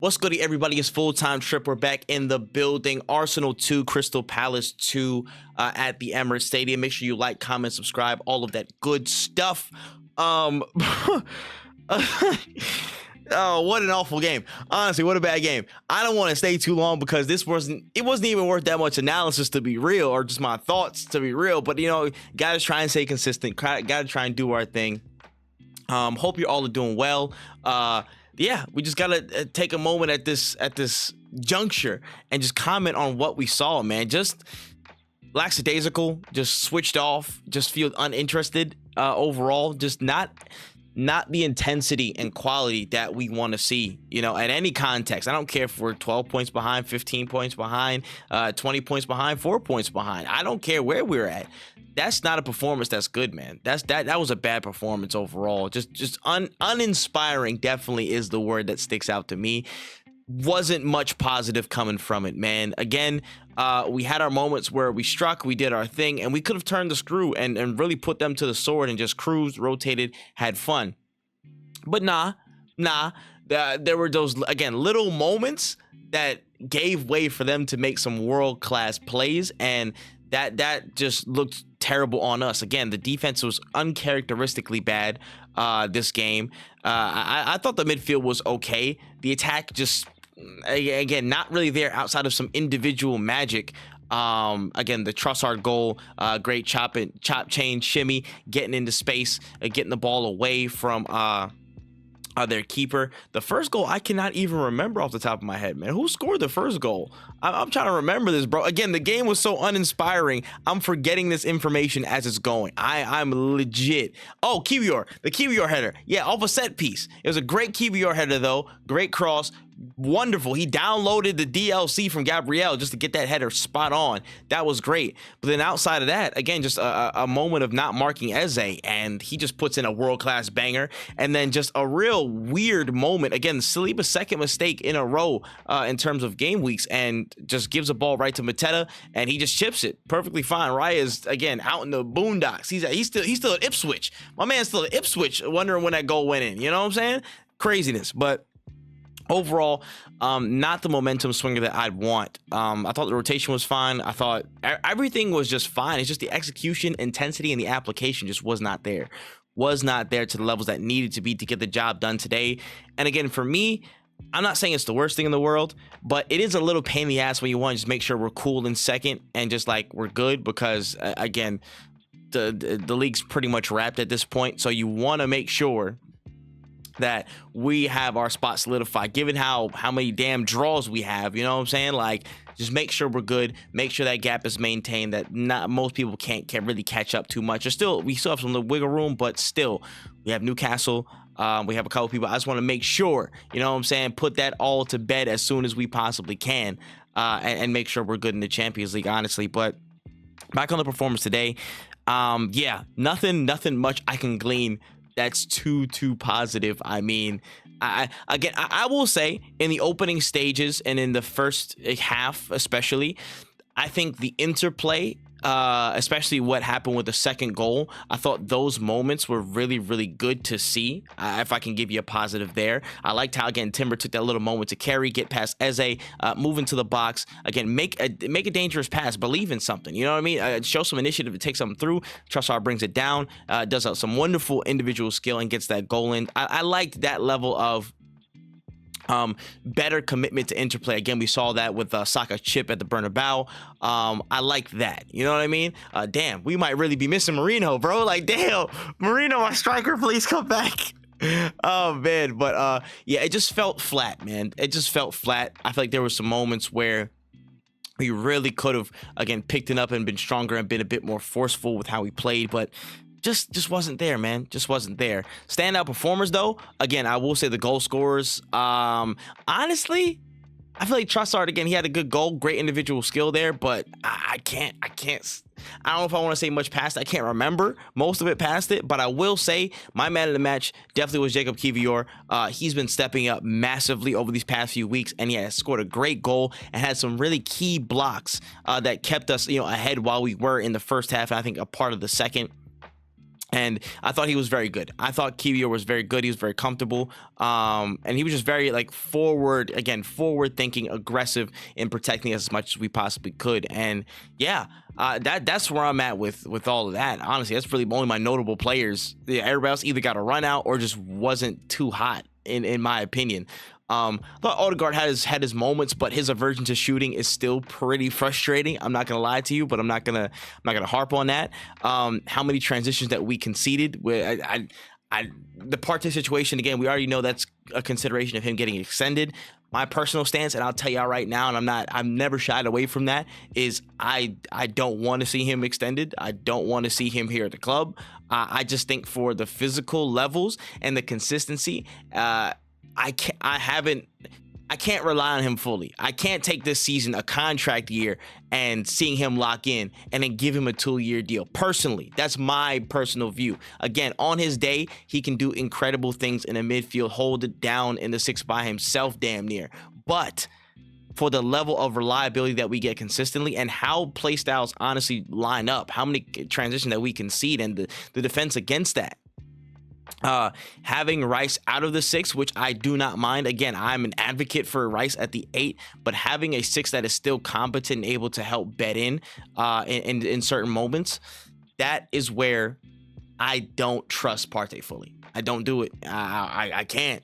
What's good, everybody? It's full-time trip. We're back in the building. Arsenal 2, Crystal Palace 2 at the Emirates Stadium. Make sure you like, comment, subscribe, all of that good stuff. Oh, what an awful game. Honestly, what a bad game. I don't want to stay too long because it wasn't even worth that much analysis to be real, or just my thoughts to be real. But, gotta try and stay consistent. Gotta try and do our thing. Hope you all are doing well. Yeah, we just gotta take a moment at this juncture and just comment on what we saw, man. Just lackadaisical, just switched off, just feel uninterested overall. Just not the intensity and quality that we want to see, at any context. I don't care if we're 12 points behind, 15 points behind, 20 points behind, 4 points behind. I don't care where we're at. That's not a performance that's good, man. That was a bad performance overall. Just uninspiring definitely is the word that sticks out to me. Wasn't much positive coming from it, man. Again, we had our moments where we struck, we did our thing, and we could have turned the screw and really put them to the sword and just cruised, rotated, had fun. But nah. There were those, again, little moments that gave way for them to make some world-class plays, and that just looked terrible on us. Again, the defense was uncharacteristically bad this game. I thought the midfield was okay. The attack just, again, not really there outside of some individual magic. Again, the Trossard goal, great chop chain shimmy, getting into space, getting the ball away from their keeper. The first goal I cannot even remember off the top of my head, man. Who scored the first goal? I'm trying to remember this, bro. Again, the game was so uninspiring. I'm forgetting this information as it's going. I'm legit. Oh, Kiwior, the Kiwior header. Yeah, off a set piece. It was a great Kiwior header though. Great cross. Wonderful. He downloaded the DLC from Gabriel just to get that header spot on. That was great. But then outside of that, again, just a moment of not marking Eze, and he just puts in a world-class banger. And then just a real weird moment. Again, Saliba's second mistake in a row in terms of game weeks, and just gives a ball right to Mateta, and he just chips it perfectly fine. Raya's, again, out in the boondocks. He's still at Ipswich. My man's still at Ipswich, wondering when that goal went in. You know what I'm saying? Craziness. But overall, not the momentum swinger that I'd want. I thought the rotation was fine. I thought everything was just fine. It's just the execution, intensity, and the application just was not there. Was not there to the levels that needed to be to get the job done today. And again, for me, I'm not saying it's the worst thing in the world, but it is a little pain in the ass when you want to just make sure we're cool in second and just like we're good, because again, the league's pretty much wrapped at this point. So you want to make sure that we have our spot solidified, given how many damn draws we have. You know what I'm saying? Like, just make sure we're good, make sure that gap is maintained, that not most people can't really catch up too much. We still have some wiggle room, but still, we have Newcastle. We have a couple people. I just want to make sure, you know what I'm saying, put that all to bed as soon as we possibly can, and make sure we're good in the Champions League, honestly. But back on the performance today, yeah, nothing much I can glean that's too positive. I mean, I will say, in the opening stages and in the first half especially, I think the interplay, especially what happened with the second goal, I thought those moments were really good to see. If I can give you a positive there, I liked how, again, Timber took that little moment to carry, get past Eze, move into the box, again, make a dangerous pass, believe in something, you know what I mean? Show some initiative to take something through. Trossard brings it down, does some wonderful individual skill and gets that goal in. I liked that level of better commitment to interplay. Again, we saw that with Saka chip at the Bernabeu. I like that. You know what I mean? Damn, we might really be missing Marino, bro. Like, damn, Marino, our striker, please come back. Oh man, but yeah, it just felt flat, man. It just felt flat. I feel like there were some moments where we really could have, again, picked it up and been stronger and been a bit more forceful with how we played, but just wasn't there, man. Just wasn't there. Standout performers, though, again, I will say the goal scorers. Honestly, I feel like Trossard, again, he had a good goal, great individual skill there, but I don't know if I want to say much past it. I can't remember most of it past it, but I will say my man of the match definitely was Jacob Kiwior. He's been stepping up massively over these past few weeks, and he has scored a great goal and had some really key blocks that kept us, ahead while we were in the first half, and I think a part of the second. And I thought he was very good. I thought Kiwior was very good. He was very comfortable. And he was just very like forward thinking, aggressive in protecting us as much as we possibly could. And yeah, that's where I'm at with all of that. Honestly, that's really only my notable players. Yeah, everybody else either got a run out or just wasn't too hot in my opinion. I thought Odegaard had his moments, but his aversion to shooting is still pretty frustrating. I'm not gonna lie to you, but I'm not gonna harp on that. How many transitions that we conceded? Where the Partey situation again, we already know that's a consideration of him getting extended. My personal stance, and I'll tell y'all right now, and I'm never shied away from that, is I don't want to see him extended. I don't want to see him here at the club. I just think for the physical levels and the consistency, I can't rely on him fully. I can't take this season, a contract year, and seeing him lock in and then give him a 2-year deal. Personally, that's my personal view. Again, on his day, he can do incredible things in the midfield, hold it down in the 6 by himself damn near. But for the level of reliability that we get consistently and how play styles honestly line up, how many transitions that we concede and the defense against that, having Rice out of the 6, which I do not mind. Again, I'm an advocate for Rice at the 8, but having a 6 that is still competent and able to help bed in certain moments, that is where I don't trust Partey fully. I don't do it. I can't,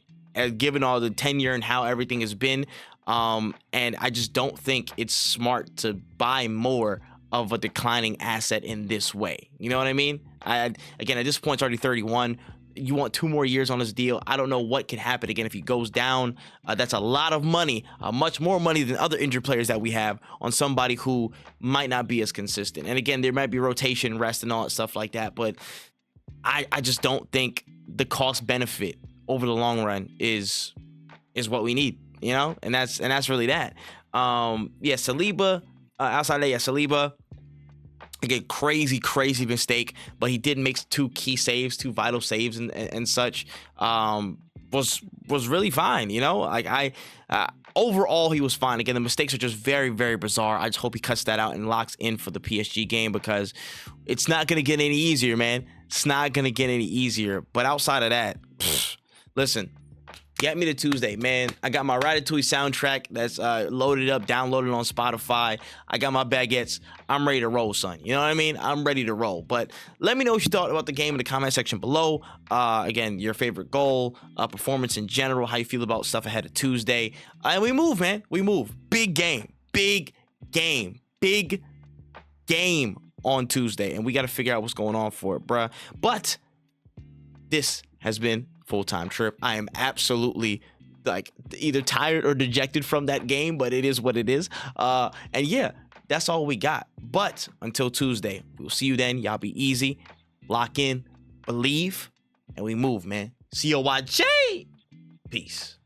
given all the tenure and how everything has been. And I just don't think it's smart to buy more of a declining asset in this way. You know what I mean? Again, at this point, it's already 31. You want 2 more years on this deal. I don't know what can happen again if he goes down. That's a lot of money, much more money than other injured players that we have on somebody who might not be as consistent. And again, there might be rotation, rest, and all that stuff like that. But I just don't think the cost benefit over the long run is what we need, you know. And that's really that. Yeah, Saliba. Outside of that, yeah, Saliba. Again, crazy mistake, but he did make 2 key saves, 2 vital saves and such. Was really fine, you know. Like overall he was fine. Again, the mistakes are just very bizarre. I just hope he cuts that out and locks in for the PSG game, because it's not gonna get any easier, man. It's not gonna get any easier. But outside of that, listen. Get me to Tuesday, man. I got my Ratatouille soundtrack that's loaded up, downloaded on Spotify. I got my baguettes. I'm ready to roll, son. You know what I mean? I'm ready to roll. But let me know what you thought about the game in the comment section below. Again, your favorite goal, performance in general, how you feel about stuff ahead of Tuesday. And we move, man. We move. Big game on Tuesday. And we got to figure out what's going on for it, bruh. But this has been Full-Time Trip. I am absolutely like either tired or dejected from that game, but it is what it is. And yeah, that's all we got. But until Tuesday, we'll see you then. Y'all be easy, lock in, believe, and we move, man. COYJ. Peace.